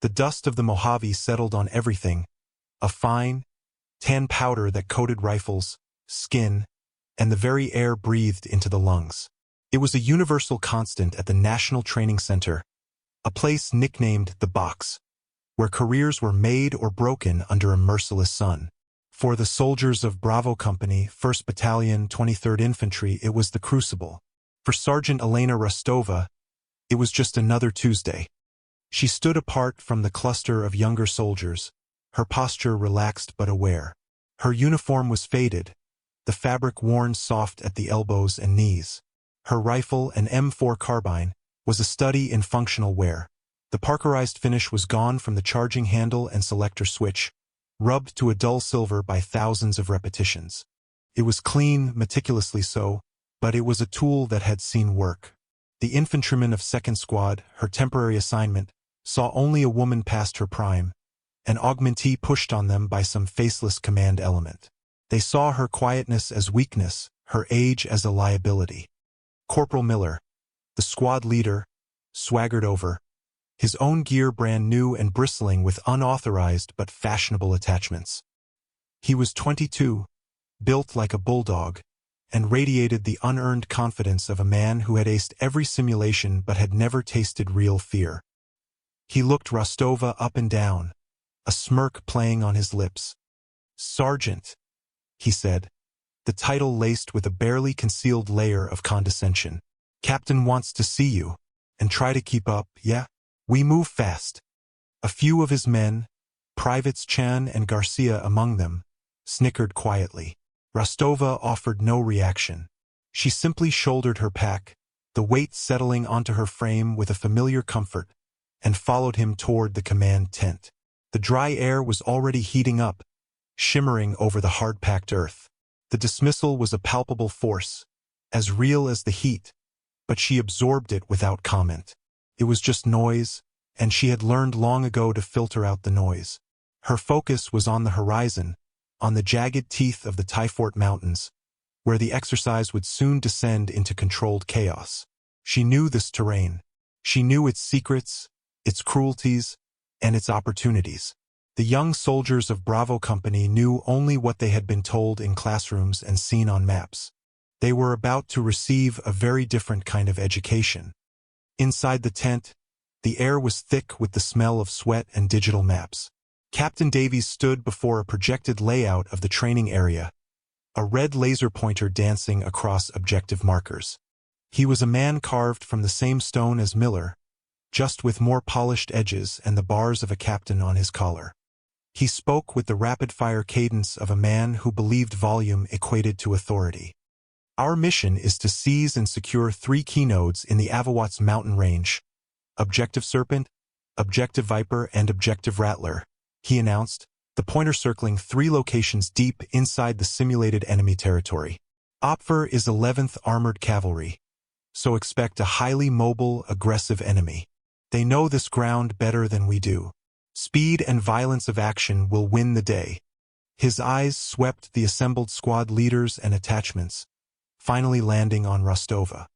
The dust of the Mojave settled on everything, a fine, tan powder that coated rifles, skin, and the very air breathed into the lungs. It was a universal constant at the National Training Center, a place nicknamed the Box, where careers were made or broken under a merciless sun. For the soldiers of Bravo Company, 1st Battalion, 23rd Infantry, it was the crucible. For Sergeant Elena Rustova, it was just another Tuesday. She stood apart from the cluster of younger soldiers, her posture relaxed but aware. Her uniform was faded, the fabric worn soft at the elbows and knees. Her rifle, an M4 carbine, was a study in functional wear. The parkerized finish was gone from the charging handle and selector switch, rubbed to a dull silver by thousands of repetitions. It was clean, meticulously so, but it was a tool that had seen work. The infantryman of 2nd Squad, her temporary assignment, saw only a woman past her prime, an augmentee pushed on them by some faceless command element. They saw her quietness as weakness, her age as a liability. Corporal Miller, the squad leader, swaggered over, his own gear brand new and bristling with unauthorized but fashionable attachments. He was 22, built like a bulldog, and radiated the unearned confidence of a man who had aced every simulation but had never tasted real fear. He looked Rustova up and down, a smirk playing on his lips. "Sergeant," he said, the title laced with a barely concealed layer of condescension. "Captain wants to see you, and try to keep up, yeah? We move fast." A few of his men, Privates Chan and Garcia among them, snickered quietly. Rustova offered no reaction. She simply shouldered her pack, the weight settling onto her frame with a familiar comfort, and followed him toward the command tent. The dry air was already heating up, shimmering over the hard-packed earth. The dismissal was a palpable force, as real as the heat, but she absorbed it without comment. It was just noise, and she had learned long ago to filter out the noise. Her focus was on the horizon, on the jagged teeth of the Tyfort Mountains, where the exercise would soon descend into controlled chaos. She knew this terrain. She knew its secrets, its cruelties, and its opportunities. The young soldiers of Bravo Company knew only what they had been told in classrooms and seen on maps. They were about to receive a very different kind of education. Inside the tent, the air was thick with the smell of sweat and digital maps. Captain Davies stood before a projected layout of the training area, a red laser pointer dancing across objective markers. He was a man carved from the same stone as Miller, just with more polished edges and the bars of a captain on his collar. He spoke with the rapid-fire cadence of a man who believed volume equated to authority. "Our mission is to seize and secure 3 key nodes in the Avawatz mountain range: Objective Serpent, Objective Viper, and Objective Rattler," he announced, the pointer circling 3 locations deep inside the simulated enemy territory. "OPFR is 11th Armored Cavalry, so expect a highly mobile, aggressive enemy. They know this ground better than we do. Speed and violence of action will win the day." His eyes swept the assembled squad leaders and attachments, finally landing on Rustova.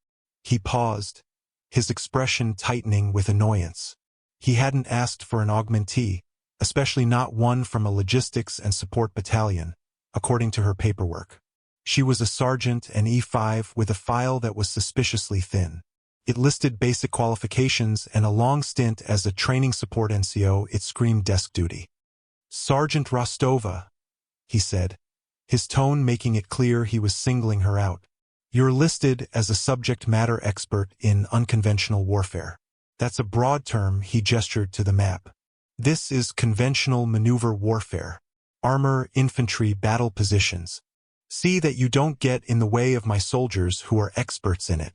He paused, his expression tightening with annoyance. He hadn't asked for an augmentee, especially not one from a logistics and support battalion, according to her paperwork. She was a sergeant and E5 with a file that was suspiciously thin. It listed basic qualifications and a long stint as a training support NCO. It screamed desk duty. "Sergeant Rustova," he said, his tone making it clear he was singling her out. "You're listed as a subject matter expert in unconventional warfare. That's a broad term," he gestured to the map. "This is conventional maneuver warfare. Armor, infantry, battle positions. See that you don't get in the way of my soldiers who are experts in it."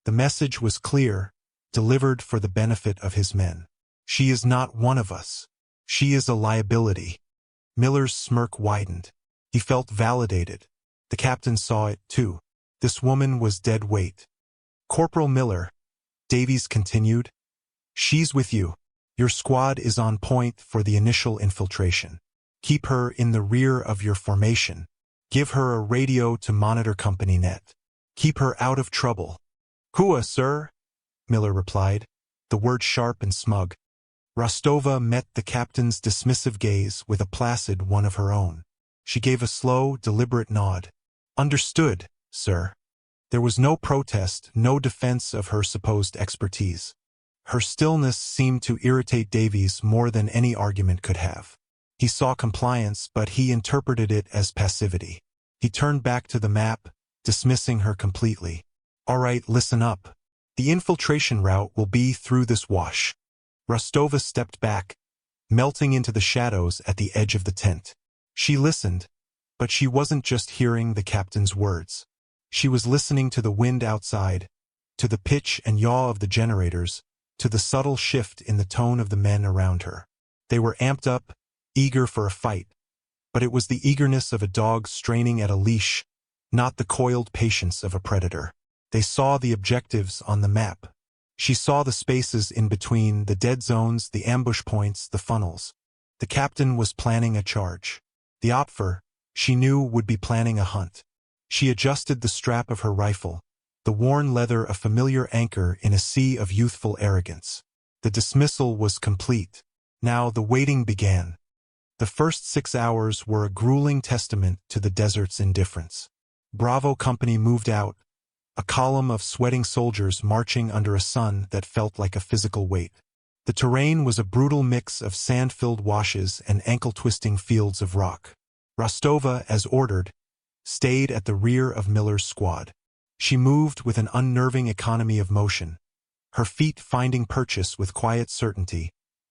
The message was clear, delivered for the benefit of his men. "She is not one of us. She is a liability." Miller's smirk widened. He felt validated. The captain saw it, too. This woman was dead weight. "Corporal Miller," Davies continued, "she's with you. Your squad is on point for the initial infiltration. Keep her in the rear of your formation. Give her a radio to monitor company net. Keep her out of trouble." "Hua, sir," Miller replied, the word sharp and smug. Rustova met the captain's dismissive gaze with a placid one of her own. She gave a slow, deliberate nod. "Understood, sir." There was no protest, no defense of her supposed expertise. Her stillness seemed to irritate Davies more than any argument could have. He saw compliance, but he interpreted it as passivity. He turned back to the map, dismissing her completely. "All right, listen up. The infiltration route will be through this wash." Rustova stepped back, melting into the shadows at the edge of the tent. She listened, but she wasn't just hearing the captain's words. She was listening to the wind outside, to the pitch and yaw of the generators, to the subtle shift in the tone of the men around her. They were amped up, eager for a fight, but it was the eagerness of a dog straining at a leash, not the coiled patience of a predator. They saw the objectives on the map. She saw the spaces in between, the dead zones, the ambush points, the funnels. The captain was planning a charge. The Opfer, she knew, would be planning a hunt. She adjusted the strap of her rifle, the worn leather a familiar anchor in a sea of youthful arrogance. The dismissal was complete. Now the waiting began. The first 6 hours were a grueling testament to the desert's indifference. Bravo Company moved out, a column of sweating soldiers marching under a sun that felt like a physical weight. The terrain was a brutal mix of sand-filled washes and ankle-twisting fields of rock. Rustova, as ordered, stayed at the rear of Miller's squad. She moved with an unnerving economy of motion, her feet finding purchase with quiet certainty,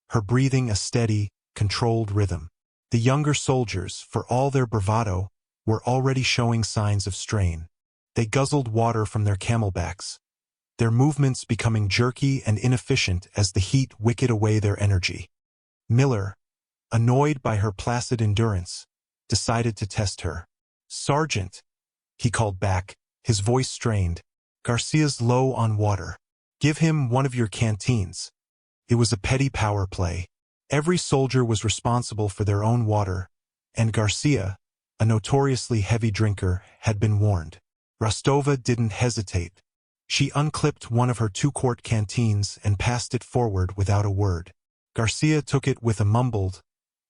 her breathing a steady, controlled rhythm. The younger soldiers, for all their bravado, were already showing signs of strain. They guzzled water from their camelbacks, their movements becoming jerky and inefficient as the heat wicked away their energy. Miller, annoyed by her placid endurance, decided to test her. "Sergeant," he called back, his voice strained. "Garcia's low on water. Give him one of your canteens." It was a petty power play. Every soldier was responsible for their own water, and Garcia, a notoriously heavy drinker, had been warned. Rustova didn't hesitate. She unclipped one of her 2-quart canteens and passed it forward without a word. Garcia took it with a mumbled,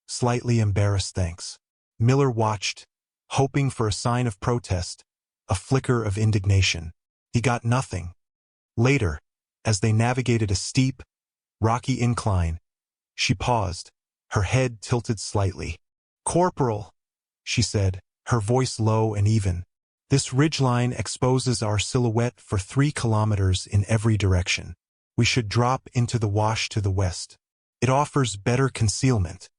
slightly embarrassed thanks. Miller watched, hoping for a sign of protest, a flicker of indignation. He got nothing. Later, as they navigated a steep, rocky incline, she paused, her head tilted slightly. "Corporal," she said, her voice low and even, "this ridgeline exposes our silhouette for 3 kilometers in every direction. We should drop into the wash to the west. It offers better concealment."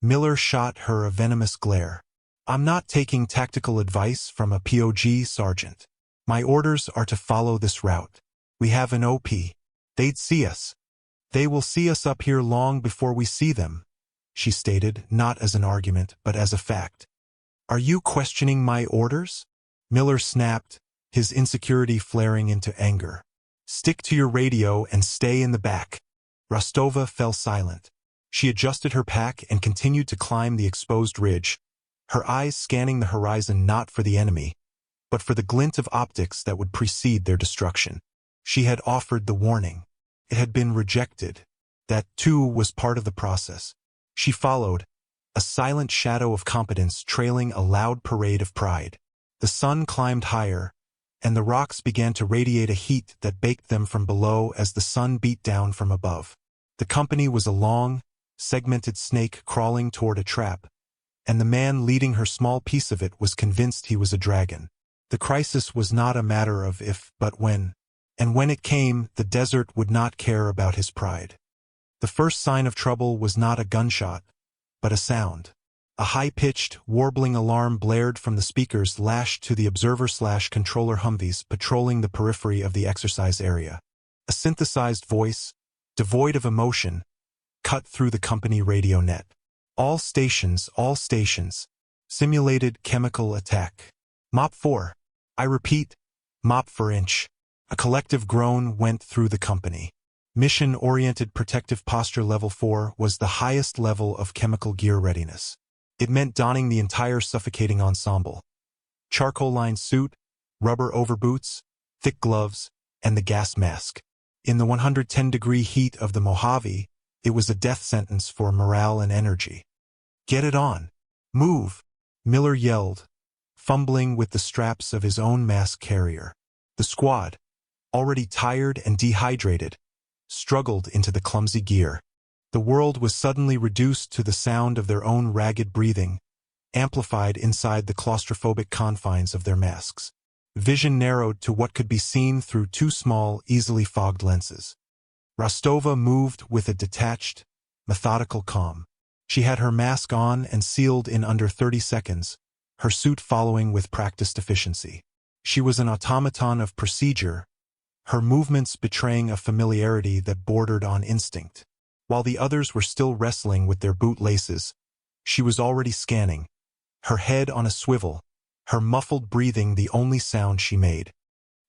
Miller shot her a venomous glare. "I'm not taking tactical advice from a POG, Sergeant. My orders are to follow this route. We have an OP. They'd see us. They will see us up here long before we see them," she stated, not as an argument, but as a fact. "Are you questioning my orders?" Miller snapped, his insecurity flaring into anger. "Stick to your radio and stay in the back." Rustova fell silent. She adjusted her pack and continued to climb the exposed ridge, her eyes scanning the horizon not for the enemy, but for the glint of optics that would precede their destruction. She had offered the warning. It had been rejected. That, too, was part of the process. She followed, a silent shadow of competence trailing a loud parade of pride. The sun climbed higher, and the rocks began to radiate a heat that baked them from below as the sun beat down from above. The company was a long, segmented snake crawling toward a trap, and the man leading her small piece of it was convinced he was a dragon. The crisis was not a matter of if, but when. And when it came, the desert would not care about his pride. The first sign of trouble was not a gunshot, but a sound. A high-pitched, warbling alarm blared from the speakers lashed to the observer/controller Humvees patrolling the periphery of the exercise area. A synthesized voice, devoid of emotion, cut through the company radio net. All stations, simulated chemical attack. Mop 4. I repeat, mop for inch. A collective groan went through the company. Mission-oriented protective posture level 4 was the highest level of chemical gear readiness. It meant donning the entire suffocating ensemble. Charcoal-lined suit, rubber overboots, thick gloves, and the gas mask. In the 110-degree heat of the Mojave, It was a death sentence for morale and energy. "Get it on. Move," Miller yelled, fumbling with the straps of his own mask carrier. The squad, already tired and dehydrated, struggled into the clumsy gear. The world was suddenly reduced to the sound of their own ragged breathing, amplified inside the claustrophobic confines of their masks. Vision narrowed to what could be seen through two small, easily fogged lenses. Rustova moved with a detached, methodical calm. She had her mask on and sealed in under 30 seconds, her suit following with practiced efficiency. She was an automaton of procedure, her movements betraying a familiarity that bordered on instinct. While the others were still wrestling with their boot laces, she was already scanning, her head on a swivel, her muffled breathing the only sound she made.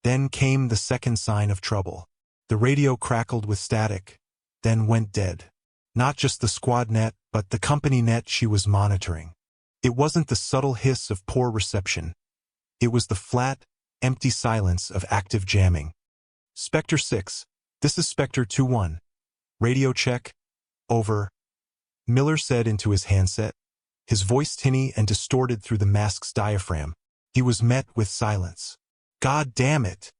Then came the second sign of trouble. The radio crackled with static, then went dead. Not just the squad net, but the company net she was monitoring. It wasn't the subtle hiss of poor reception. It was the flat, empty silence of active jamming. "Spectre 6, this is Spectre 2-1. Radio check. Over," Miller said into his handset, his voice tinny and distorted through the mask's diaphragm. He was met with silence. "God damn it!"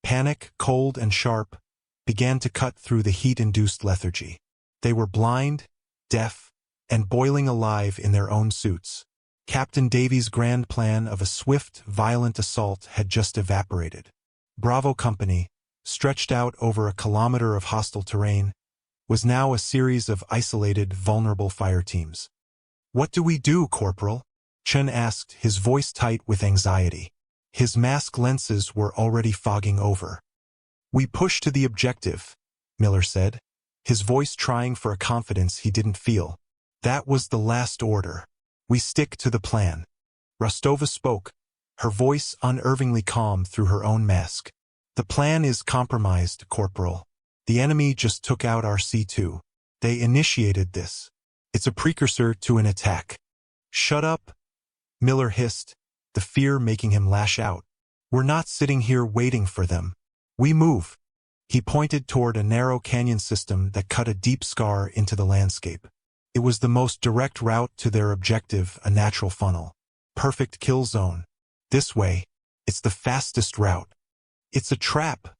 Panic, cold and sharp, began to cut through the heat-induced lethargy. They were blind, deaf, and boiling alive in their own suits. Captain Davies' grand plan of a swift, violent assault had just evaporated. Bravo Company, stretched out over a kilometer of hostile terrain, was now a series of isolated, vulnerable fire teams. "What do we do, Corporal?" Chen asked, his voice tight with anxiety. His mask lenses were already fogging over. "We push to the objective," Miller said, his voice trying for a confidence he didn't feel. "That was the last order. We stick to the plan." Rustova spoke, her voice unervingly calm through her own mask. "The plan is compromised, Corporal. The enemy just took out our C2. They initiated this. It's a precursor to an attack." "Shut up," Miller hissed, the fear making him lash out. "We're not sitting here waiting for them. We move." He pointed toward a narrow canyon system that cut a deep scar into the landscape. It was the most direct route to their objective, a natural funnel. Perfect kill zone. "This way. It's the fastest route." "It's a trap,"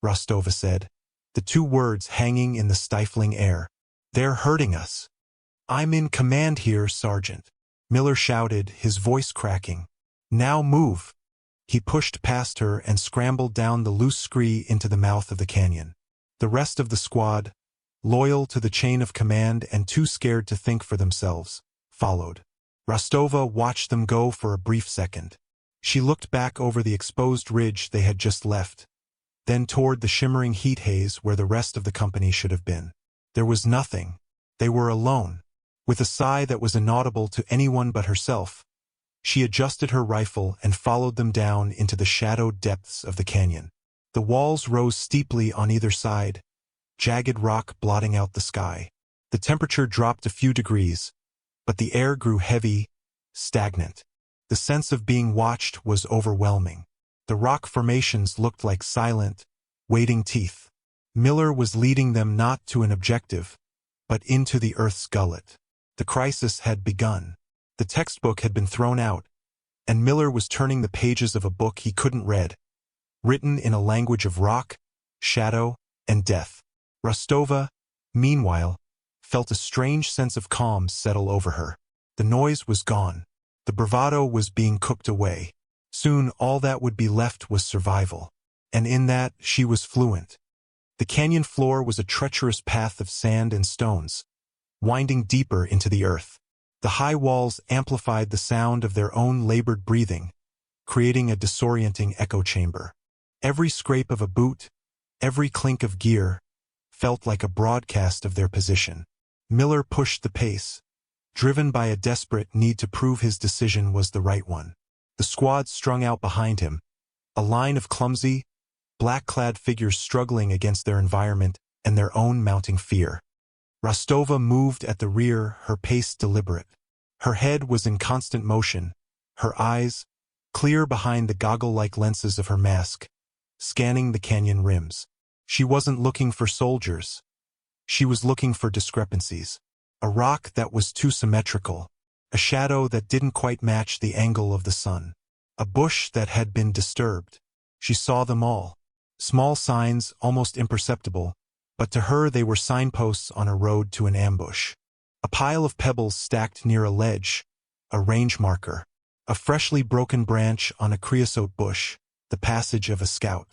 Rustova said, the two words hanging in the stifling air. "They're hurting us." "I'm in command here, Sergeant," Miller shouted, his voice cracking. "Now move." He pushed past her and scrambled down the loose scree into the mouth of the canyon. The rest of the squad, loyal to the chain of command and too scared to think for themselves, followed. Rustova watched them go for a brief second. She looked back over the exposed ridge they had just left, then toward the shimmering heat haze where the rest of the company should have been. There was nothing. They were alone. With a sigh that was inaudible to anyone but herself, she adjusted her rifle and followed them down into the shadowed depths of the canyon. The walls rose steeply on either side, jagged rock blotting out the sky. The temperature dropped a few degrees, but the air grew heavy, stagnant. The sense of being watched was overwhelming. The rock formations looked like silent, waiting teeth. Miller was leading them not to an objective, but into the Earth's gullet. The crisis had begun. The textbook had been thrown out, and Miller was turning the pages of a book he couldn't read, written in a language of rock, shadow, and death. Rustova, meanwhile, felt a strange sense of calm settle over her. The noise was gone. The bravado was being cooked away. Soon all that would be left was survival. And in that, she was fluent. The canyon floor was a treacherous path of sand and stones, winding deeper into the earth. The high walls amplified the sound of their own labored breathing, creating a disorienting echo chamber. Every scrape of a boot, every clink of gear, felt like a broadcast of their position. Miller pushed the pace, driven by a desperate need to prove his decision was the right one. The squad strung out behind him, a line of clumsy, black-clad figures struggling against their environment and their own mounting fear. Rustova moved at the rear, her pace deliberate. Her head was in constant motion, her eyes, clear behind the goggle-like lenses of her mask, scanning the canyon rims. She wasn't looking for soldiers. She was looking for discrepancies. A rock that was too symmetrical. A shadow that didn't quite match the angle of the sun. A bush that had been disturbed. She saw them all. Small signs, almost imperceptible, but to her they were signposts on a road to an ambush. A pile of pebbles stacked near a ledge. A range marker. A freshly broken branch on a creosote bush. The passage of a scout.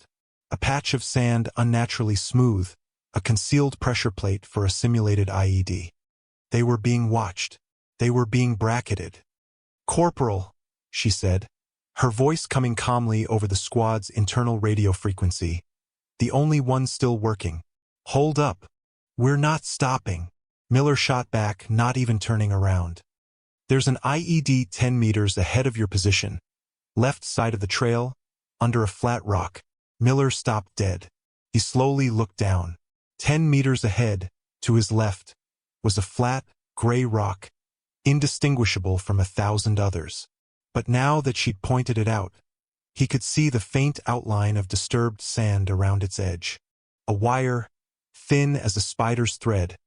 A patch of sand unnaturally smooth. A concealed pressure plate for a simulated IED. They were being watched. They were being bracketed. "Corporal," she said, her voice coming calmly over the squad's internal radio frequency. The only one still working. "Hold up. We're not stopping." Miller shot back, not even turning around. "There's an IED 10 meters ahead of your position. Left side of the trail, under a flat rock." Miller stopped dead. He slowly looked down. 10 meters ahead, to his left, was a flat, gray rock, indistinguishable from 1,000 others. But now that she'd pointed it out, he could see the faint outline of disturbed sand around its edge. A wire, thin as a spider's thread,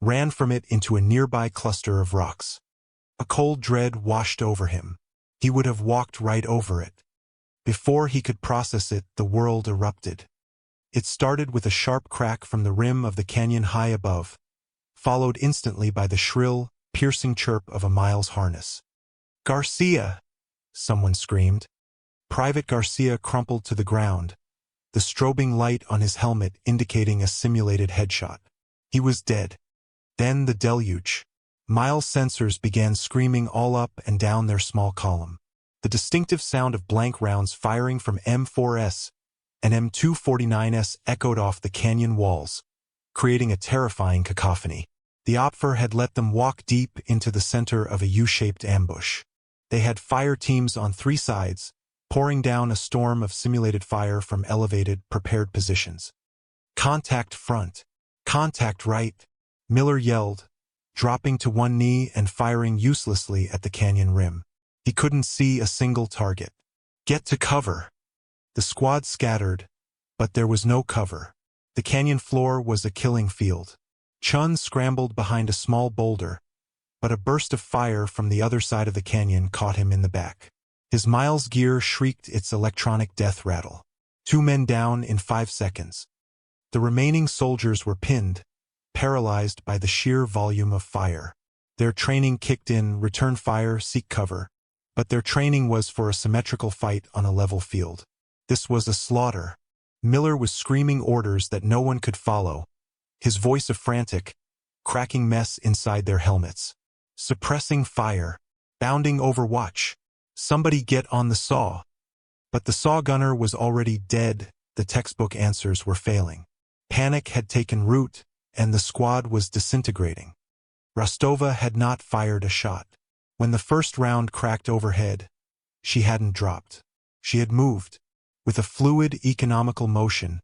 ran from it into a nearby cluster of rocks. A cold dread washed over him. He would have walked right over it. Before he could process it, the world erupted. It started with a sharp crack from the rim of the canyon high above, followed instantly by the shrill, piercing chirp of a Miles harness. "Garcia!" someone screamed. Private Garcia crumpled to the ground, the strobing light on his helmet indicating a simulated headshot. He was dead. Then the deluge. Miles' sensors began screaming all up and down their small column. The distinctive sound of blank rounds firing from M4S and M249S echoed off the canyon walls, creating a terrifying cacophony. The Opfer had let them walk deep into the center of a U-shaped ambush. They had fire teams on 3 sides, pouring down a storm of simulated fire from elevated, prepared positions. "Contact front! Contact right!" Miller yelled, dropping to one knee and firing uselessly at the canyon rim. He couldn't see a single target. "Get to cover!" The squad scattered, but there was no cover. The canyon floor was a killing field. Chun scrambled behind a small boulder, but a burst of fire from the other side of the canyon caught him in the back. His Miles gear shrieked its electronic death rattle. 2 men down in 5 seconds. The remaining soldiers were pinned, paralyzed by the sheer volume of fire. Their training kicked in, return fire, seek cover, but their training was for a symmetrical fight on a level field. This was a slaughter. Miller was screaming orders that no one could follow, his voice a frantic, cracking mess inside their helmets. Suppressing fire, bounding overwatch. Somebody get on the saw. But the saw gunner was already dead. The textbook answers were failing. Panic had taken root, and the squad was disintegrating. Rustova had not fired a shot. When the first round cracked overhead, she hadn't dropped. She had moved. With a fluid, economical motion,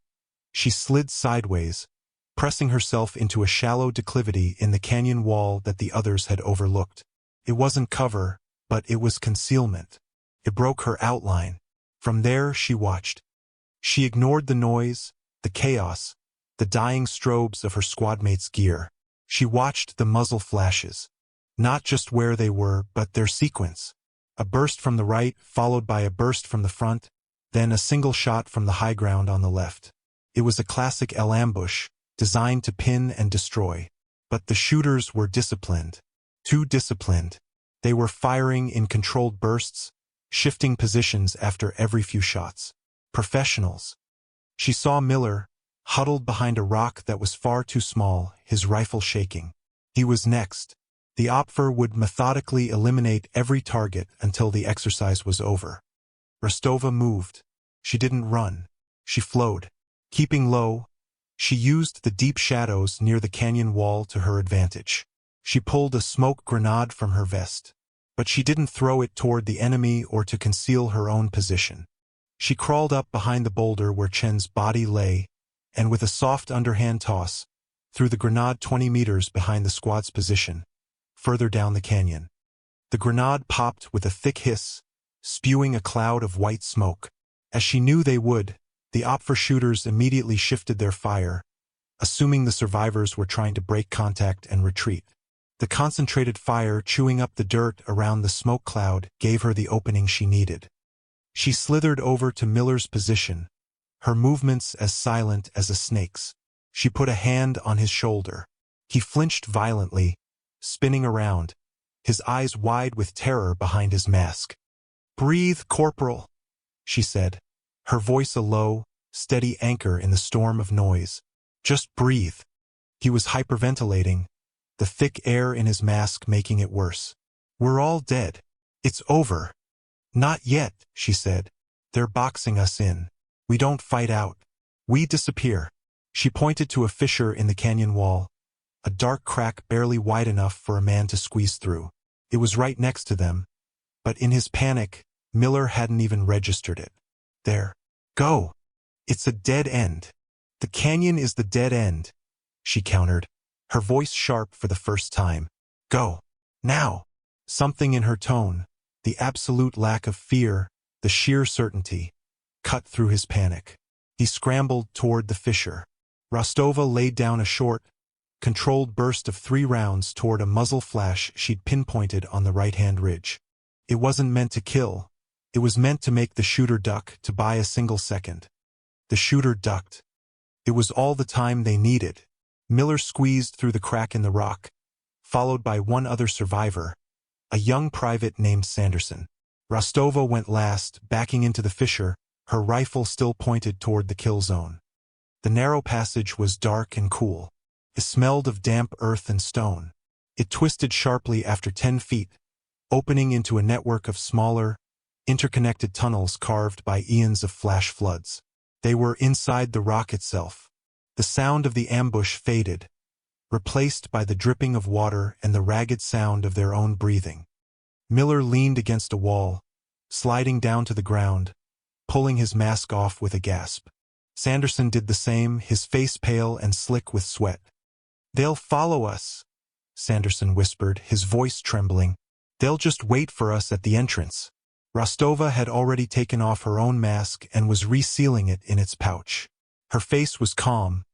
she slid sideways, pressing herself into a shallow declivity in the canyon wall that the others had overlooked. It wasn't cover, but it was concealment. It broke her outline. From there she watched. She ignored the noise, the chaos, the dying strobes of her squadmates' gear. She watched the muzzle flashes. Not just where they were, but their sequence. A burst from the right, followed by a burst from the front, then a single shot from the high ground on the left. It was a classic L ambush, designed to pin and destroy. But the shooters were disciplined. Too disciplined. They were firing in controlled bursts, shifting positions after every few shots. Professionals. She saw Miller, huddled behind a rock that was far too small, his rifle shaking. He was next. The Opfer would methodically eliminate every target until the exercise was over. Rustova moved. She didn't run. She flowed. Keeping low, she used the deep shadows near the canyon wall to her advantage. She pulled a smoke grenade from her vest. But she didn't throw it toward the enemy or to conceal her own position. She crawled up behind the boulder where Chen's body lay, and with a soft underhand toss, threw the grenade 20 meters behind the squad's position, further down the canyon. The grenade popped with a thick hiss, spewing a cloud of white smoke. As she knew they would, the Opfer shooters immediately shifted their fire, assuming the survivors were trying to break contact and retreat. The concentrated fire chewing up the dirt around the smoke cloud gave her the opening she needed. She slithered over to Miller's position, her movements as silent as a snake's. She put a hand on his shoulder. He flinched violently, spinning around, his eyes wide with terror behind his mask. "Breathe, Corporal," she said, her voice a low, steady anchor in the storm of noise. "Just breathe." He was hyperventilating, the thick air in his mask making it worse. "We're all dead. It's over." "Not yet," she said. "They're boxing us in. We don't fight out. We disappear." She pointed to a fissure in the canyon wall, a dark crack barely wide enough for a man to squeeze through. It was right next to them, but in his panic, Miller hadn't even registered it. "There. Go. It's a dead end. The canyon is the dead end," she countered, her voice sharp for the first time. "Go. Now." Something in her tone, the absolute lack of fear, the sheer certainty, cut through his panic. He scrambled toward the fissure. Rustova laid down a short, controlled burst of 3 rounds toward a muzzle flash she'd pinpointed on the right-hand ridge. It wasn't meant to kill. It was meant to make the shooter duck to buy a single second. The shooter ducked. It was all the time they needed. Miller squeezed through the crack in the rock, followed by one other survivor, a young private named Sanderson. Rustova went last, backing into the fissure, her rifle still pointed toward the kill zone. The narrow passage was dark and cool. It smelled of damp earth and stone. It twisted sharply after 10 feet, opening into a network of smaller, interconnected tunnels carved by eons of flash floods. They were inside the rock itself. The sound of the ambush faded, replaced by the dripping of water and the ragged sound of their own breathing. Miller leaned against a wall, sliding down to the ground, pulling his mask off with a gasp. Sanderson did the same, his face pale and slick with sweat. "They'll follow us," Sanderson whispered, his voice trembling. "They'll just wait for us at the entrance." Rustova had already taken off her own mask and was resealing it in its pouch. Her face was calm,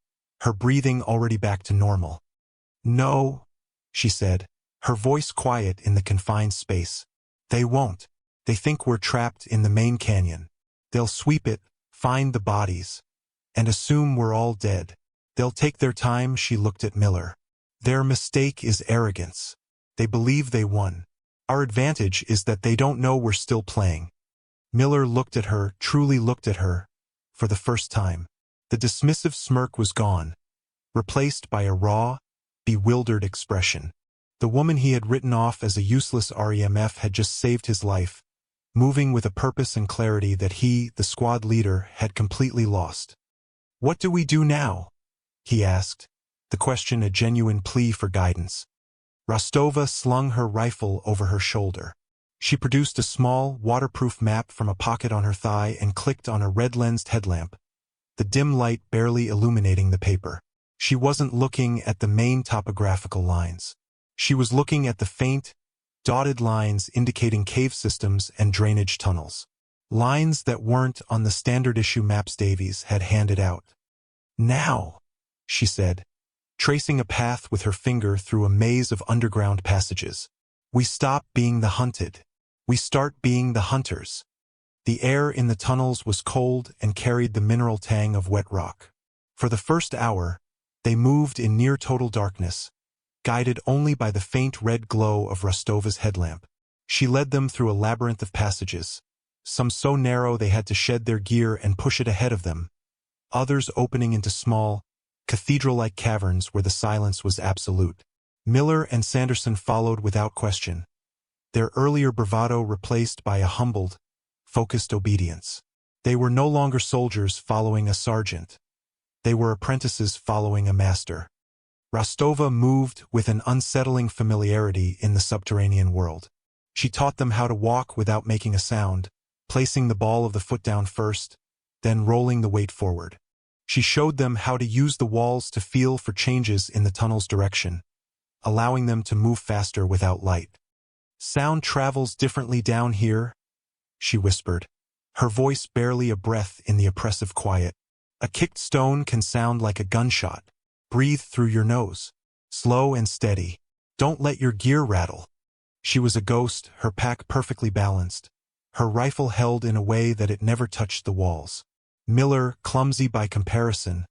her breathing already back to normal. "No," she said, her voice quiet in the confined space. "They won't. They think we're trapped in the main canyon. They'll sweep it, find the bodies, and assume we're all dead. They'll take their time." She looked at Miller. "Their mistake is arrogance. They believe they won. Our advantage is that they don't know we're still playing." Miller looked at her, truly looked at her, for the first time. The dismissive smirk was gone, replaced by a raw, bewildered expression. The woman he had written off as a useless REMF had just saved his life, moving with a purpose and clarity that he, the squad leader, had completely lost. "What do we do now?" he asked, the question a genuine plea for guidance. Rustova slung her rifle over her shoulder. She produced a small, waterproof map from a pocket on her thigh and clicked on a red-lensed headlamp, the dim light barely illuminating the paper. She wasn't looking at the main topographical lines. She was looking at the faint, dotted lines indicating cave systems and drainage tunnels. Lines that weren't on the standard-issue maps Davies had handed out. "Now," she said, tracing a path with her finger through a maze of underground passages. "We stop being the hunted. We start being the hunters." The air in the tunnels was cold and carried the mineral tang of wet rock. For the first hour, they moved in near total darkness, guided only by the faint red glow of Rustova's headlamp. She led them through a labyrinth of passages, some so narrow they had to shed their gear and push it ahead of them, others opening into small, cathedral-like caverns where the silence was absolute. Miller and Sanderson followed without question, their earlier bravado replaced by a humbled, focused obedience. They were no longer soldiers following a sergeant. They were apprentices following a master. Rustova moved with an unsettling familiarity in the subterranean world. She taught them how to walk without making a sound, placing the ball of the foot down first, then rolling the weight forward. She showed them how to use the walls to feel for changes in the tunnel's direction, allowing them to move faster without light. "Sound travels differently down here," she whispered, her voice barely a breath in the oppressive quiet. "A kicked stone can sound like a gunshot. Breathe through your nose. Slow and steady. Don't let your gear rattle. She was a ghost, her pack perfectly balanced, her rifle held in a way that it never touched the walls. Miller, clumsy by comparison,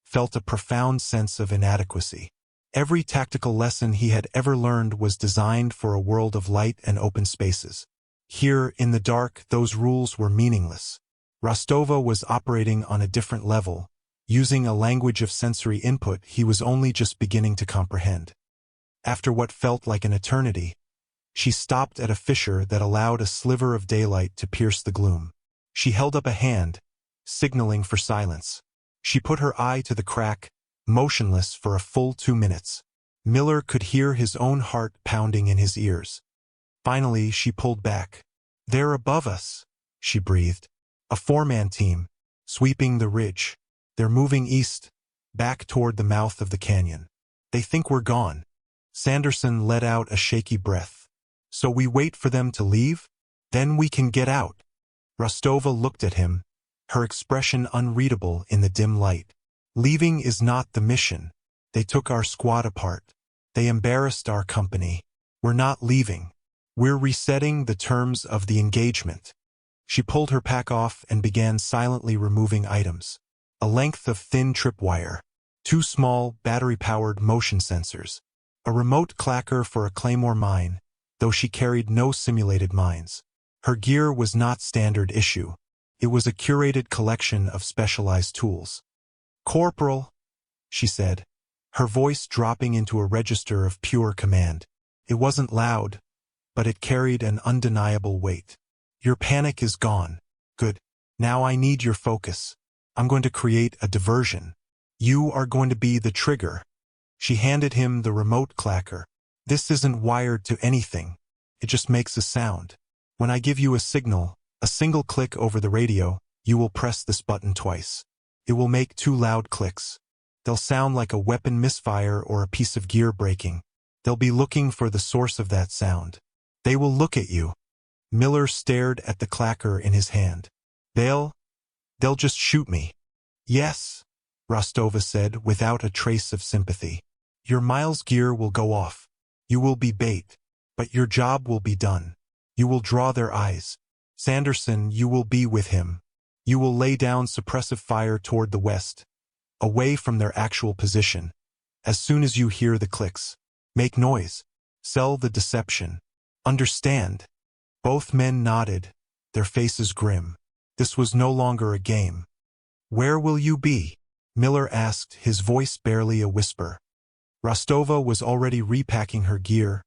felt a profound sense of inadequacy. Every tactical lesson he had ever learned was designed for a world of light and open spaces. Here, in the dark, those rules were meaningless. Rustova was operating on a different level, using a language of sensory input he was only just beginning to comprehend. After what felt like an eternity, she stopped at a fissure that allowed a sliver of daylight to pierce the gloom. She held up a hand, signaling for silence. She put her eye to the crack, motionless for a full 2 minutes. Miller could hear his own heart pounding in his ears. Finally, she pulled back. "They're above us," she breathed. "A 4-man team, sweeping the ridge. They're moving east, back toward the mouth of the canyon. They think we're gone." Sanderson let out a shaky breath. "So we wait for them to leave? Then we can get out." Rustova looked at him, her expression unreadable in the dim light. "Leaving is not the mission. They took our squad apart. They embarrassed our company. We're not leaving. We're resetting the terms of the engagement." She pulled her pack off and began silently removing items. A length of thin tripwire, 2 small, battery-powered motion sensors, a remote clacker for a claymore mine, though she carried no simulated mines. Her gear was not standard issue. It was a curated collection of specialized tools. "Corporal," she said, her voice dropping into a register of pure command. It wasn't loud, but it carried an undeniable weight. "Your panic is gone. Good. Now I need your focus. I'm going to create a diversion. You are going to be the trigger." She handed him the remote clacker. "This isn't wired to anything. It just makes a sound. When I give you a signal, a single click over the radio, you will press this button twice. It will make 2 loud clicks. They'll sound like a weapon misfire or a piece of gear breaking. They'll be looking for the source of that sound. They will look at you." Miller stared at the clacker in his hand. They'll just shoot me." "Yes," Rustova said without a trace of sympathy. "Your Miles gear will go off. You will be bait. But your job will be done. You will draw their eyes. Sanderson, you will be with him. You will lay down suppressive fire toward the west, away from their actual position. As soon as you hear the clicks, make noise. Sell the deception. Understand?" Both men nodded, their faces grim. This was no longer a game. "Where will you be?" Miller asked, his voice barely a whisper. Rustova was already repacking her gear,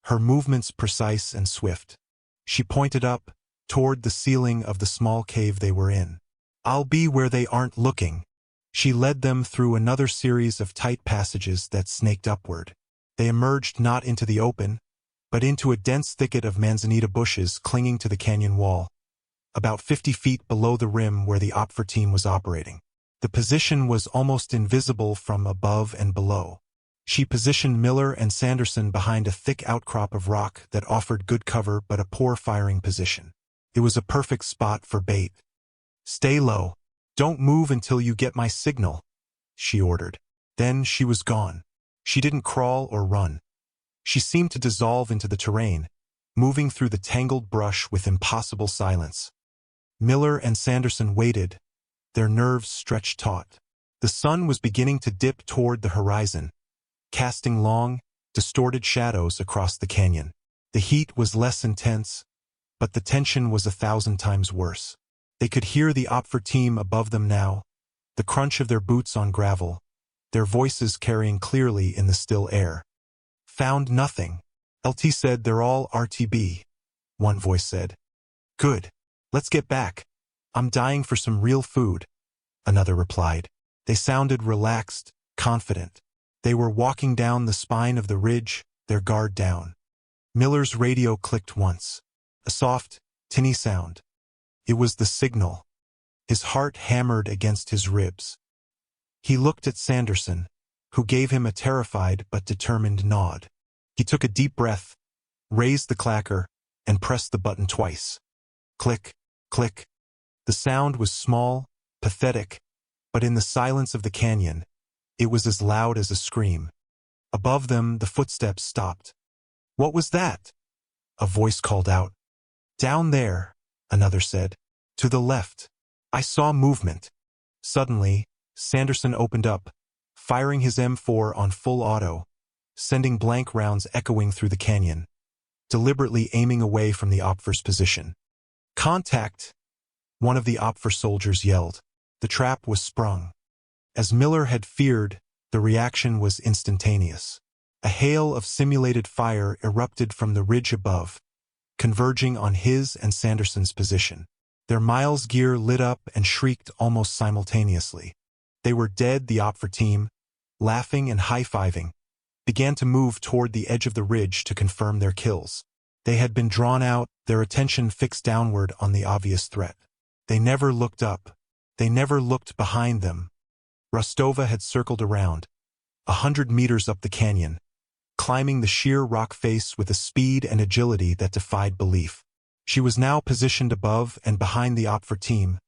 her movements precise and swift. She pointed up, toward the ceiling of the small cave they were in. "I'll be where they aren't looking." She led them through another series of tight passages that snaked upward. They emerged not into the open, but into a dense thicket of manzanita bushes clinging to the canyon wall, about 50 feet below the rim where the OPFOR team was operating. The position was almost invisible from above and below. She positioned Miller and Sanderson behind a thick outcrop of rock that offered good cover but a poor firing position. It was a perfect spot for bait. "Stay low. Don't move until you get my signal," she ordered. Then she was gone. She didn't crawl or run. She seemed to dissolve into the terrain, moving through the tangled brush with impossible silence. Miller and Sanderson waited, their nerves stretched taut. The sun was beginning to dip toward the horizon, casting long, distorted shadows across the canyon. The heat was less intense, but the tension was 1,000 times worse. They could hear the OPFOR team above them now, the crunch of their boots on gravel, their voices carrying clearly in the still air. "Found nothing." "LT said they're all RTB," one voice said. "Good. Let's get back. I'm dying for some real food," another replied. They sounded relaxed, confident. They were walking down the spine of the ridge, their guard down. Miller's radio clicked once. A soft, tinny sound. It was the signal. His heart hammered against his ribs. He looked at Sanderson, who gave him a terrified but determined nod. He took a deep breath, raised the clacker, and pressed the button twice. Click, click. The sound was small, pathetic, but in the silence of the canyon, It was as loud as a scream. Above them, the footsteps stopped. "What was that?" a voice called out. "Down there," another said. "To the left. I saw movement." Suddenly, Sanderson opened up, firing his M4 on full auto, sending blank rounds echoing through the canyon, deliberately aiming away from the Opfer's position. "Contact!" one of the Opfer soldiers yelled. The trap was sprung. As Miller had feared, the reaction was instantaneous. A hail of simulated fire erupted from the ridge above, converging on his and Sanderson's position. Their Miles gear lit up and shrieked almost simultaneously. They were dead. The Opfer team, laughing and high-fiving, began to move toward the edge of the ridge to confirm their kills. They had been drawn out, their attention fixed downward on the obvious threat. They never looked up. They never looked behind them. Rustova had circled around, 100 meters up the canyon, climbing the sheer rock face with a speed and agility that defied belief. She was now positioned above and behind the Opfer team,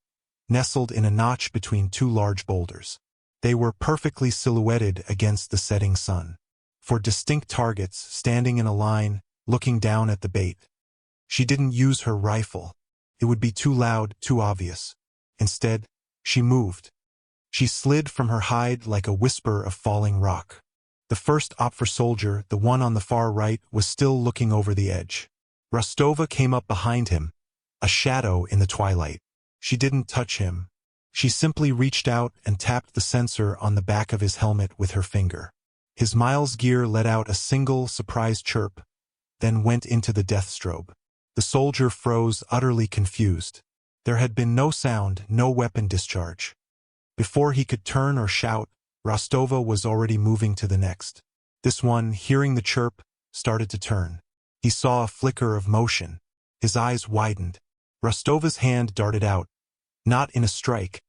nestled in a notch between two large boulders. They were perfectly silhouetted against the setting sun. For distinct targets, standing in a line, looking down at the bait. She didn't use her rifle. It would be too loud, too obvious. Instead, she moved. She slid from her hide like a whisper of falling rock. The first Opfer soldier, the one on the far right, was still looking over the edge. Rustova came up behind him, a shadow in the twilight. She didn't touch him. She simply reached out and tapped the sensor on the back of his helmet with her finger. His Miles gear let out a single, surprised chirp, then went into the death strobe. The soldier froze, utterly confused. There had been no sound, no weapon discharge. Before he could turn or shout, Rustova was already moving to the next. This one, hearing the chirp, started to turn. He saw a flicker of motion. His eyes widened. Rustova's hand darted out, not in a strike,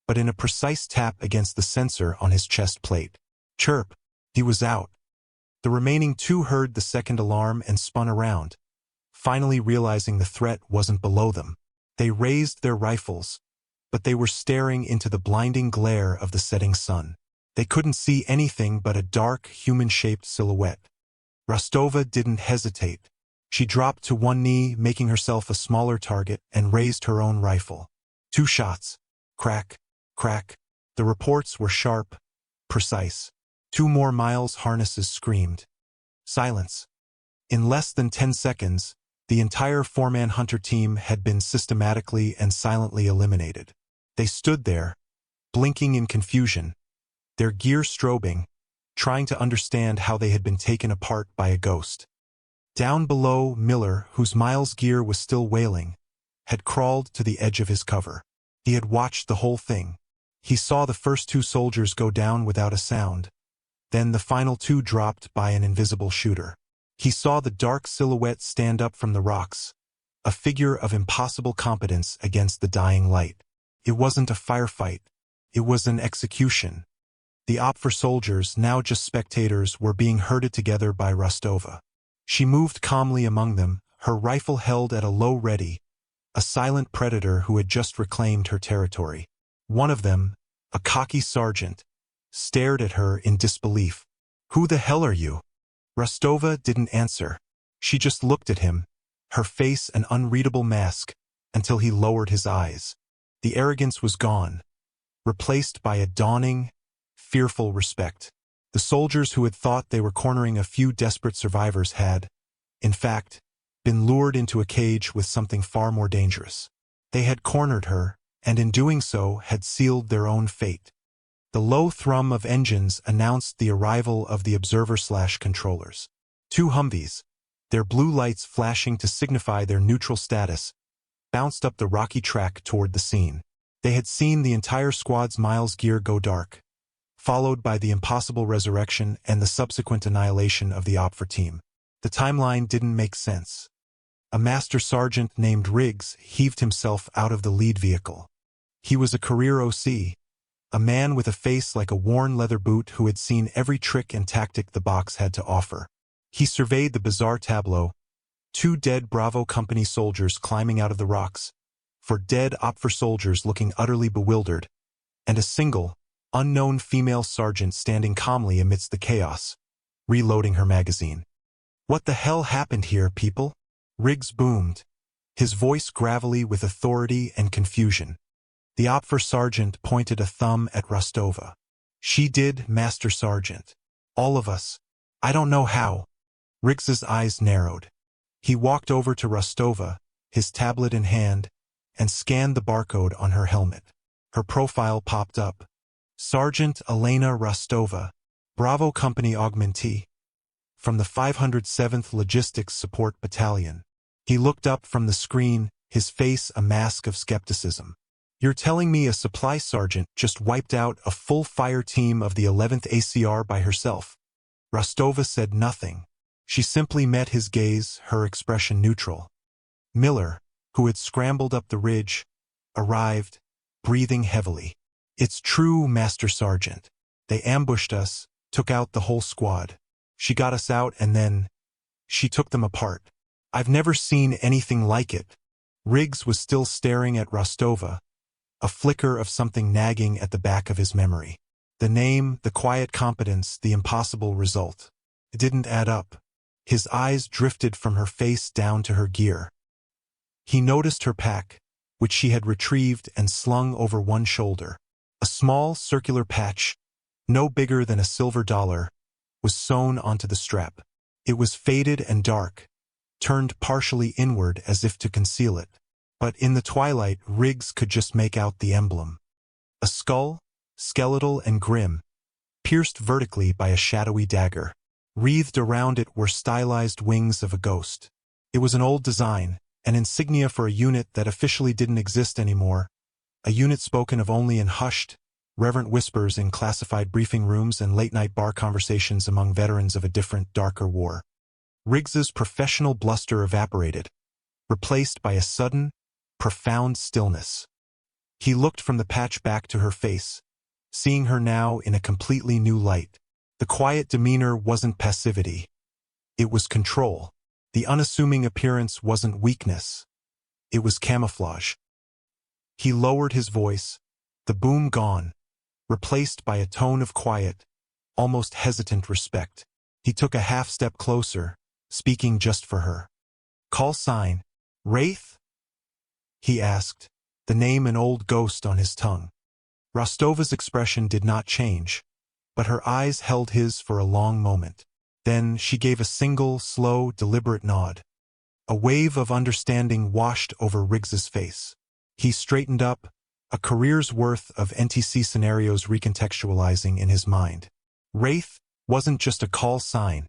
but in a precise tap against the sensor on his chest plate. Chirp! He was out. The remaining two heard the second alarm and spun around, finally realizing the threat wasn't below them. They raised their rifles, but they were staring into the blinding glare of the setting sun. They couldn't see anything but a dark, human-shaped silhouette. Rustova didn't hesitate. She dropped to one knee, making herself a smaller target, and raised her own rifle. 2 shots. Crack, crack. The reports were sharp, precise. 2 more Miles harnesses screamed. Silence. In less than 10 seconds, the entire 4-man hunter team had been systematically and silently eliminated. They stood there, blinking in confusion, their gear strobing, trying to understand how they had been taken apart by a ghost. Down below, Miller, whose Miles gear was still wailing, had crawled to the edge of his cover. He had watched the whole thing. He saw the first 2 soldiers go down without a sound. Then the final 2 dropped by an invisible shooter. He saw the dark silhouette stand up from the rocks, a figure of impossible competence against the dying light. It wasn't a firefight. It was an execution. The Opfer soldiers, now just spectators, were being herded together by Rustova. She moved calmly among them, her rifle held at a low ready, a silent predator who had just reclaimed her territory. One of them, a cocky sergeant, stared at her in disbelief. "Who the hell are you?" Rustova didn't answer. She just looked at him, her face an unreadable mask, until he lowered his eyes. The arrogance was gone, replaced by a dawning, fearful respect. The soldiers who had thought they were cornering a few desperate survivors had, in fact, been lured into a cage with something far more dangerous. They had cornered her, and in doing so had sealed their own fate. The low thrum of engines announced the arrival of the observer/controllers. 2 Humvees, their blue lights flashing to signify their neutral status, bounced up the rocky track toward the scene. They had seen the entire squad's Miles gear go dark, followed by the impossible resurrection and the subsequent annihilation of the Opfer team. The timeline didn't make sense. A master sergeant named Riggs heaved himself out of the lead vehicle. He was a career OC, a man with a face like a worn leather boot who had seen every trick and tactic the box had to offer. He surveyed the bizarre tableau, 2 dead Bravo Company soldiers climbing out of the rocks, 4 dead Opfer soldiers looking utterly bewildered, and a single, Unknown female sergeant standing calmly amidst the chaos, reloading her magazine. What the hell happened here, people? Riggs boomed, his voice gravelly with authority and confusion. The Opfer sergeant pointed a thumb at Rustova. She did, Master Sergeant. All of us. I don't know how. Riggs's eyes narrowed. He walked over to Rustova, his tablet in hand, and scanned the barcode on her helmet. Her profile popped up. Sergeant Elena Rustova, Bravo Company Augmentee, from the 507th Logistics Support Battalion. He looked up from the screen, his face a mask of skepticism. You're telling me a supply sergeant just wiped out a full fire team of the 11th ACR by herself? Rustova said nothing. She simply met his gaze, her expression neutral. Miller, who had scrambled up the ridge, arrived, breathing heavily. It's true, Master Sergeant. They ambushed us, took out the whole squad. She got us out and then she took them apart. I've never seen anything like it. Riggs was still staring at Rustova, a flicker of something nagging at the back of his memory. The name, the quiet competence, the impossible result. It didn't add up. His eyes drifted from her face down to her gear. He noticed her pack, which she had retrieved and slung over one shoulder. A small, circular patch, no bigger than a silver dollar, was sewn onto the strap. It was faded and dark, turned partially inward as if to conceal it. But in the twilight, Riggs could just make out the emblem. A skull, skeletal and grim, pierced vertically by a shadowy dagger. Wreathed around it were stylized wings of a ghost. It was an old design, an insignia for a unit that officially didn't exist anymore, a unit spoken of only in hushed, reverent whispers in classified briefing rooms and late-night bar conversations among veterans of a different, darker war. Riggs's professional bluster evaporated, replaced by a sudden, profound stillness. He looked from the patch back to her face, seeing her now in a completely new light. The quiet demeanor wasn't passivity. It was control. The unassuming appearance wasn't weakness. It was camouflage. He lowered his voice, the boom gone, replaced by a tone of quiet, almost hesitant respect. He took a half-step closer, speaking just for her. Call sign, Wraith? He asked, the name an old ghost on his tongue. Rustova's expression did not change, but her eyes held his for a long moment. Then she gave a single, slow, deliberate nod. A wave of understanding washed over Riggs's face. He straightened up, a career's worth of NTC scenarios recontextualizing in his mind. Wraith wasn't just a call sign.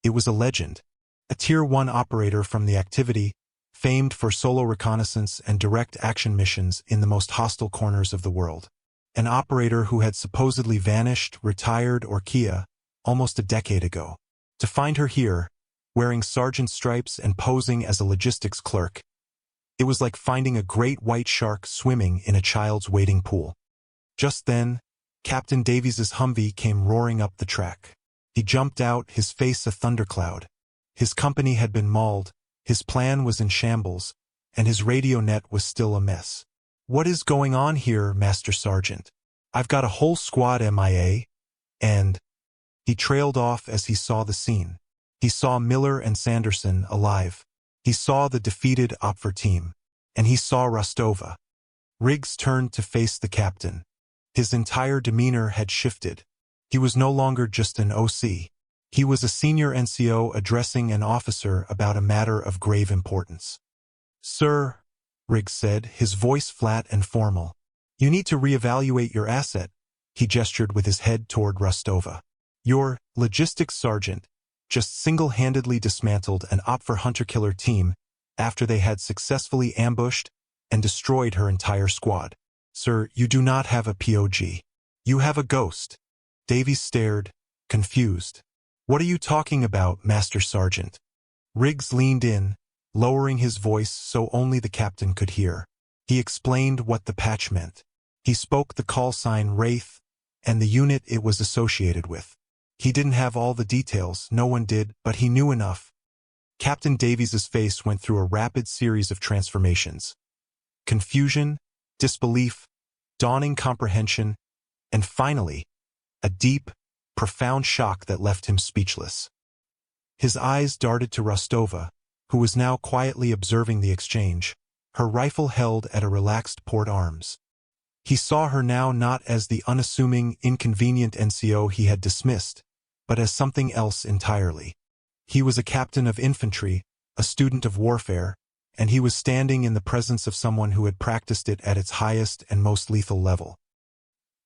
It was a legend. A Tier 1 operator from the activity, famed for solo reconnaissance and direct action missions in the most hostile corners of the world. An operator who had supposedly vanished, retired, or Kia almost a decade ago. To find her here, wearing sergeant stripes and posing as a logistics clerk, it was like finding a great white shark swimming in a child's wading pool. Just then, Captain Davies's Humvee came roaring up the track. He jumped out, his face a thundercloud. His company had been mauled, his plan was in shambles, and his radio net was still a mess. What is going on here, Master Sergeant? I've got a whole squad MIA, and... He trailed off as he saw the scene. He saw Miller and Sanderson alive. He saw the defeated Opfer team. And he saw Rustova. Riggs turned to face the captain. His entire demeanor had shifted. He was no longer just an OC. He was a senior NCO addressing an officer about a matter of grave importance. Sir, Riggs said, his voice flat and formal. You need to reevaluate your asset. He gestured with his head toward Rustova. Your logistics sergeant just single-handedly dismantled an Opfer hunter-killer team after they had successfully ambushed and destroyed her entire squad. Sir, you do not have a POG. You have a ghost. Davies stared, confused. What are you talking about, Master Sergeant? Riggs leaned in, lowering his voice so only the captain could hear. He explained what the patch meant. He spoke the call sign Wraith and the unit it was associated with. He didn't have all the details, no one did, but he knew enough. Captain Davies's face went through a rapid series of transformations. Confusion, disbelief, dawning comprehension, And finally, a deep, profound shock that left him speechless. His eyes darted to Rustova, who was now quietly observing the exchange, her rifle held at a relaxed port arms. He saw her now not as the unassuming, inconvenient NCO he had dismissed, but as something else entirely. He was a captain of infantry, a student of warfare, and he was standing in the presence of someone who had practiced it at its highest and most lethal level.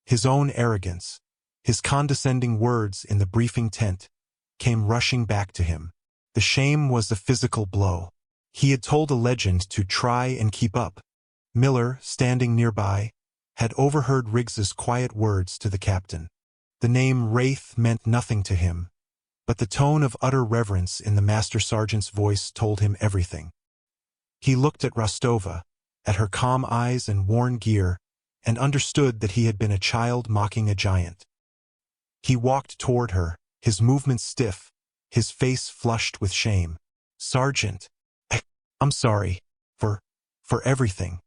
His own arrogance, his condescending words in the briefing tent, came rushing back to him. The shame was a physical blow. He had told a legend to try and keep up. Miller, standing nearby, had overheard Riggs's quiet words to the captain. The name Wraith meant nothing to him, but the tone of utter reverence in the master sergeant's voice told him everything. He looked at Rustova, at her calm eyes and worn gear, and understood that he had been a child mocking a giant. He walked toward her, his movements stiff, his face flushed with shame. "Sergeant, I'm sorry. For everything.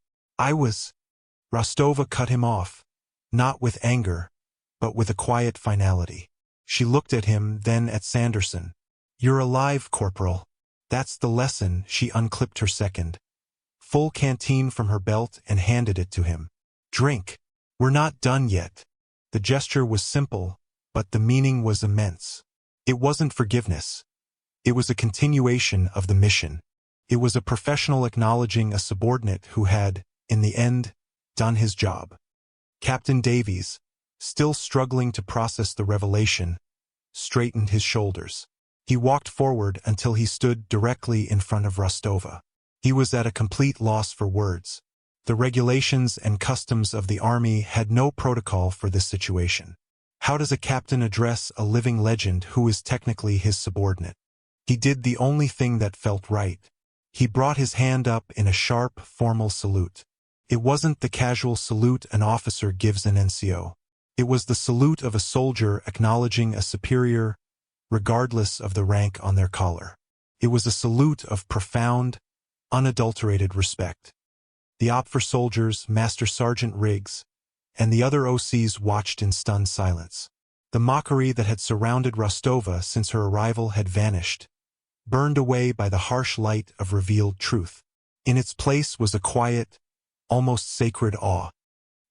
Rustova cut him off, not with anger, but with a quiet finality. She looked at him, then at Sanderson. "You're alive, Corporal." That's the lesson. She unclipped her second, full canteen from her belt and handed it to him. "Drink. We're not done yet." The gesture was simple, but the meaning was immense. It wasn't forgiveness. It was a continuation of the mission. It was a professional acknowledging a subordinate who had, in the end, done his job. Captain Davies, still struggling to process the revelation, straightened his shoulders. He walked forward until he stood directly in front of Rustova. He was at a complete loss for words. The regulations and customs of the army had no protocol for this situation. How does a captain address a living legend who is technically his subordinate? He did the only thing that felt right. He brought his hand up in a sharp, formal salute. It wasn't the casual salute an officer gives an NCO. It was the salute of a soldier acknowledging a superior, regardless of the rank on their collar. It was a salute of profound, unadulterated respect. The OPFOR soldiers, Master Sergeant Riggs, and the other OCs watched in stunned silence. The mockery that had surrounded Rustova since her arrival had vanished, burned away by the harsh light of revealed truth. In its place was a quiet, almost sacred awe.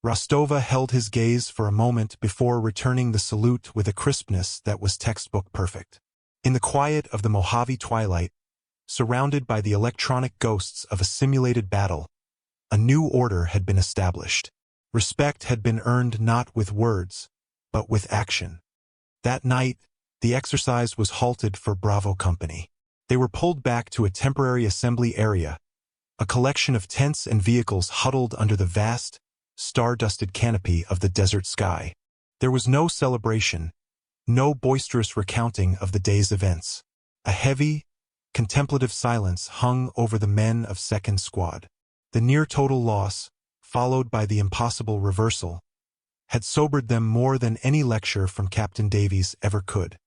Rustova held his gaze for a moment before returning the salute with a crispness that was textbook perfect. In the quiet of the Mojave twilight, surrounded by the electronic ghosts of a simulated battle, a new order had been established. Respect had been earned not with words, but with action. That night, the exercise was halted for Bravo Company. They were pulled back to a temporary assembly area, a collection of tents and vehicles huddled under the vast, star-dusted canopy of the desert sky. There was no celebration, no boisterous recounting of the day's events. A heavy, contemplative silence hung over the men of Second Squad. The near-total loss, followed by the impossible reversal, had sobered them more than any lecture from Captain Davies ever could.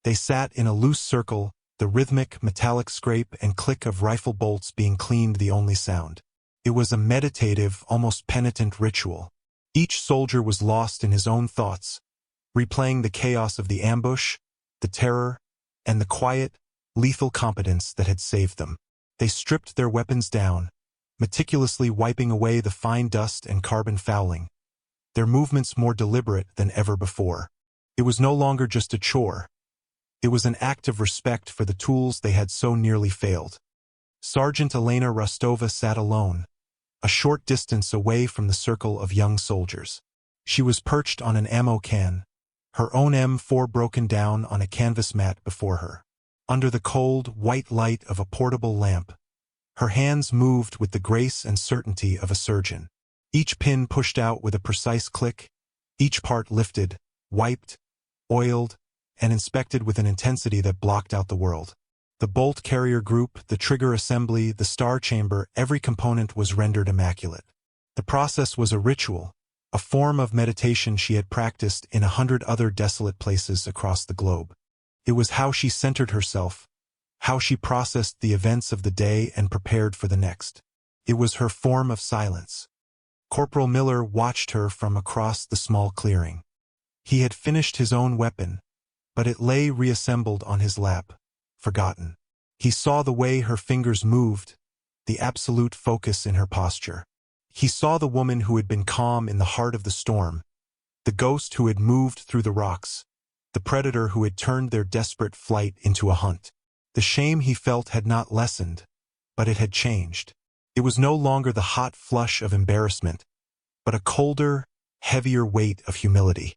They sat in a loose circle, the rhythmic, metallic scrape and click of rifle bolts being cleaned the only sound. It was a meditative, almost penitent ritual. Each soldier was lost in his own thoughts, replaying the chaos of the ambush, the terror, and the quiet, lethal competence that had saved them. They stripped their weapons down, meticulously wiping away the fine dust and carbon fouling, their movements more deliberate than ever before. It was no longer just a chore. It was an act of respect for the tools they had so nearly failed. Sergeant Elena Rustova sat alone, a short distance away from the circle of young soldiers. She was perched on an ammo can, her own M4 broken down on a canvas mat before her. Under the cold, white light of a portable lamp, her hands moved with the grace and certainty of a surgeon. Each pin pushed out with a precise click, each part lifted, wiped, oiled, and inspected with an intensity that blocked out the world. The bolt carrier group, the trigger assembly, the star chamber, every component was rendered immaculate. The process was a ritual, a form of meditation she had practiced in 100 other desolate places across the globe. It was how she centered herself, how she processed the events of the day and prepared for the next. It was her form of silence. Corporal Miller watched her from across the small clearing. He had finished his own weapon, but it lay reassembled on his lap, forgotten. He saw the way her fingers moved, the absolute focus in her posture. He saw the woman who had been calm in the heart of the storm, the ghost who had moved through the rocks, the predator who had turned their desperate flight into a hunt. The shame he felt had not lessened, but it had changed. It was no longer the hot flush of embarrassment, but a colder, heavier weight of humility.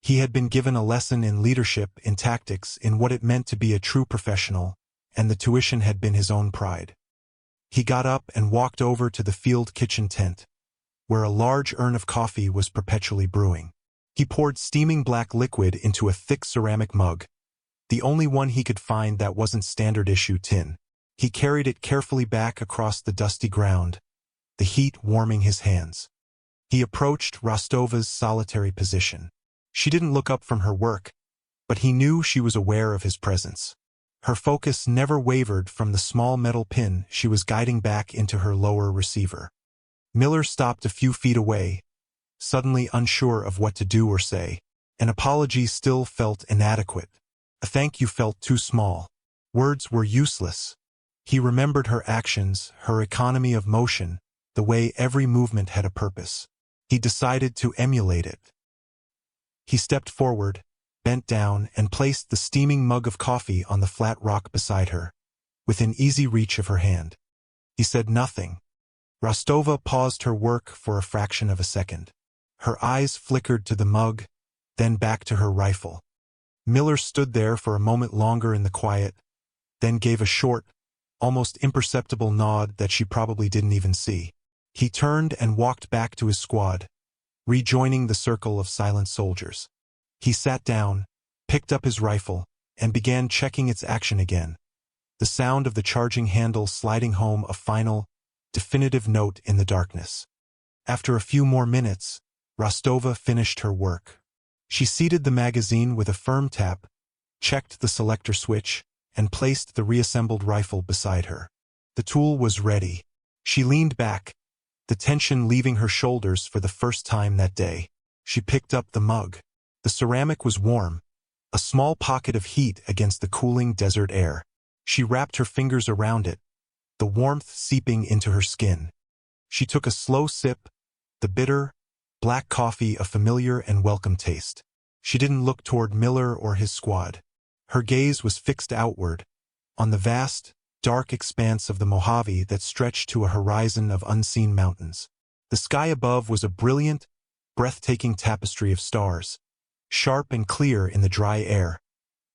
He had been given a lesson in leadership, in tactics, in what it meant to be a true professional, and the tuition had been his own pride. He got up and walked over to the field kitchen tent, where a large urn of coffee was perpetually brewing. He poured steaming black liquid into a thick ceramic mug, the only one he could find that wasn't standard-issue tin. He carried it carefully back across the dusty ground, the heat warming his hands. He approached Rustova's solitary position. She didn't look up from her work, but he knew she was aware of his presence. Her focus never wavered from the small metal pin she was guiding back into her lower receiver. Miller stopped a few feet away, suddenly unsure of what to do or say. An apology still felt inadequate. A thank you felt too small. Words were useless. He remembered her actions, her economy of motion, the way every movement had a purpose. He decided to emulate it. He stepped forward, bent down, and placed the steaming mug of coffee on the flat rock beside her, within easy reach of her hand. He said nothing. Rustova paused her work for a fraction of a second. Her eyes flickered to the mug, then back to her rifle. Miller stood there for a moment longer in the quiet, then gave a short, almost imperceptible nod that she probably didn't even see. He turned and walked back to his squad, rejoining the circle of silent soldiers. He sat down, picked up his rifle, and began checking its action again, the sound of the charging handle sliding home a final, definitive note in the darkness. After a few more minutes, Rustova finished her work. She seated the magazine with a firm tap, checked the selector switch, and placed the reassembled rifle beside her. The tool was ready. She leaned back, the tension leaving her shoulders for the first time that day. She picked up the mug. The ceramic was warm, a small pocket of heat against the cooling desert air. She wrapped her fingers around it, the warmth seeping into her skin. She took a slow sip, the bitter, black coffee a familiar and welcome taste. She didn't look toward Miller or his squad. Her gaze was fixed outward, on the vast, dark expanse of the Mojave that stretched to a horizon of unseen mountains. The sky above was a brilliant, breathtaking tapestry of stars, sharp and clear in the dry air,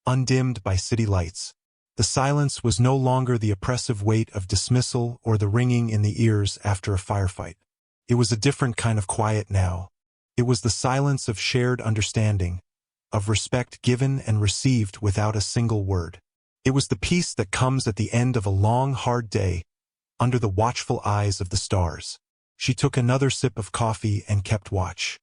undimmed by city lights. The silence was no longer the oppressive weight of dismissal or the ringing in the ears after a firefight. It was a different kind of quiet now. It was the silence of shared understanding, of respect given and received without a single word. It was the peace that comes at the end of a long, hard day, under the watchful eyes of the stars. She took another sip of coffee and kept watch.